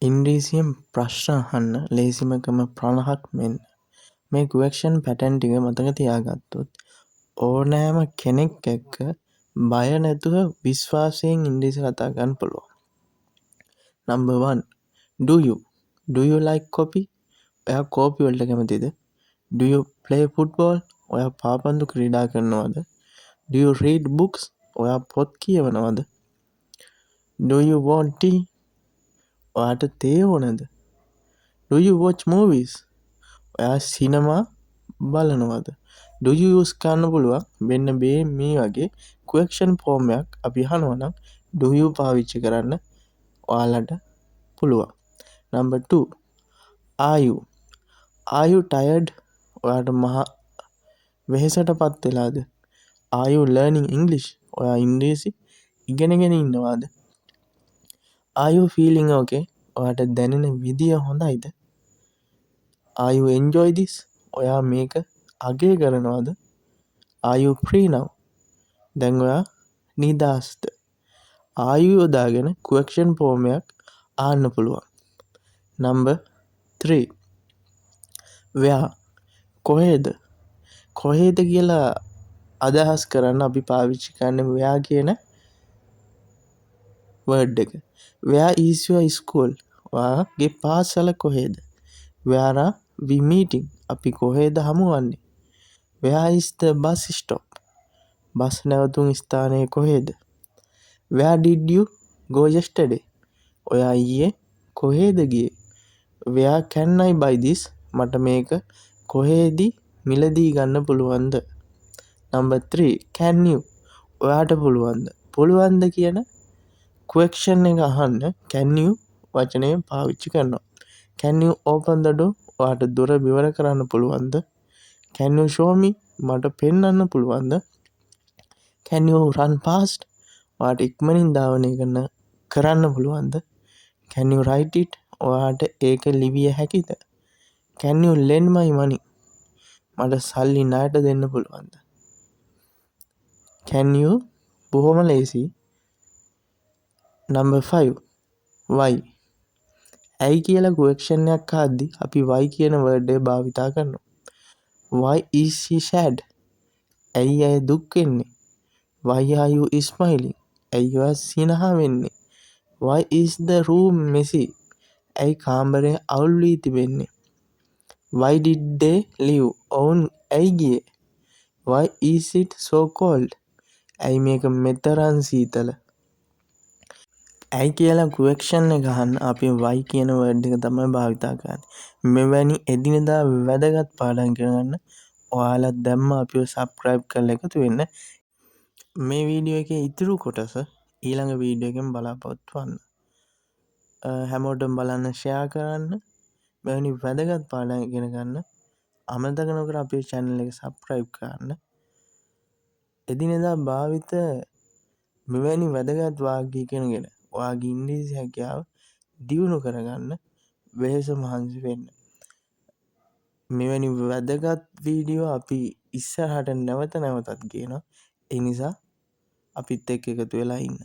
ඉංග්‍රීසියෙන් ප්‍රශ්න අහන්න ලේසිම ක්‍රම 50ක් මෙන් මේ ක්වෙස්චන් පැටර්න් ටික මතක තියාගත්තොත් ඕනෑම කෙනෙක් එක්ක බය නැතුව විශ්වාසයෙන් ඉංග්‍රීසි කතා කරන්න පුළුවන්. Number 1. Do you like coffee? ඔයා කෝපි වලට කැමතිද? Do you play football? ඔයා පාපන්දු ක්‍රීඩා කරනවද? Do you read books? ඔයා පොත් කියවනවද? Do you want tea? ඔයාට තේ ඕනද? Do you watch movies? ඔයා සිනමා බලනවද? Do you use කරන්න පුළුවන් මෙන්න මේ වගේ question form එකක් අපි අහනවා නම් do you පාවිච්චි කරන්න ඔයාලට පුළුවන්. Number 2. Are you tired? ඔයාට මහා වෙහෙසටපත් වෙලාද? Are you learning English? ඔයා ඉංග්‍රීසි ඉගෙනගෙන ඉන්නවාද? Are you feeling okay? ඔයාට දැනෙන විදිය හොඳයිද? Are you enjoy this? ඔයා මේක අගය කරනවද? Are you free now? දැන් ඔයා නිදහස්ද? Are you යොදාගෙන question form එකක් අහන්න පුළුවන්. Number 3. Where? කොහෙද? කොහෙද කියලා අදහස් කරන්න අපි පාවිච්චි කරන්නේ where කියන word එක. Where is your school? ඔයාගේ පාසල කොහෙද? Where are we meeting? අපි කොහෙද හමුවන්නේ? Where is the bus stop? Bus නැවතුම් ස්ථානය කොහෙද? Where did you go yesterday? ඔයා ඊයේ කොහෙද ගියේ? Where can I buy this? මට මේක කොහෙදී මිලදී ගන්න පුළුවන්ද? Number 3. Can you? ඔයාට පුළුවන්ද? පුළුවන්ද කියන question එක අහන්න can you වචනය පාවිච්චි කරනවා. Can you open the door? ඔයාට දොර විවර කරන්න පුළුවන්ද? Can you show me? මට පෙන්වන්න පුළුවන්ද? Can you run fast? ඔයාට ඉක්මනින් ධාවනය කරන්න පුළුවන්ද? Can you write it? ඔයාට ඒක ලිවිය හැකිද? Can you lend my money? මට සල්ලි ණයට දෙන්න පුළුවන්ද? Can you බොහොම ලේසි. Number 5. Why? ඇයි කියලා question එකක් අහද්දි අපි why කියන word එක භාවිතා කරනවා. Why is she sad? ඇයි ඇය දුක් වෙන්නේ? Why are you smiling? ඇයි ඔයා සිනහ වෙන්නේ? Why is the room messy? ඇයි කාමරය අවුල් වී තිබෙන්නේ? Why did they leave? ඔවුන් ඇයි ගියේ? Why is it so cold? ඇයි මේක මෙතරම් සීතල? ඇයි කියලා question එක අහන්න අපි why කියන word එක තමයි භාවිතා කරන්නේ. මෙවැනි එදිනෙදා වැදගත් පාඩම් ඉගෙන ගන්න ඔයාලා දැම්ම අපිව subscribe කරලා එකතු වෙන්න. මේ වීඩියෝ එකේ ඉතුරු කොටස ඊළඟ වීඩියෝ එකෙන් බලාපොරොත්තු වෙන්න. හැමෝටම බලන්න share කරන්න. මෙවැනි වැදගත් පාඩම් ඉගෙන ගන්න අමතක නොකර අපේ channel එක subscribe කරන්න. එදිනෙදා භාවිත මෙවැනි වැදගත් වාක්‍ය ඉගෙනගෙන ඔයාගේ ඉංග්‍රීසි හැකියාව දියුණු කරගන්න වෙහෙස මහන්සි වෙන්න. මෙවැනි වැදගත් වීඩියෝ අපි ඉස්සරහට නැවතත් ගේනවා. ඒ නිසා අපිත් එක්ක එකතු වෙලා ඉන්න.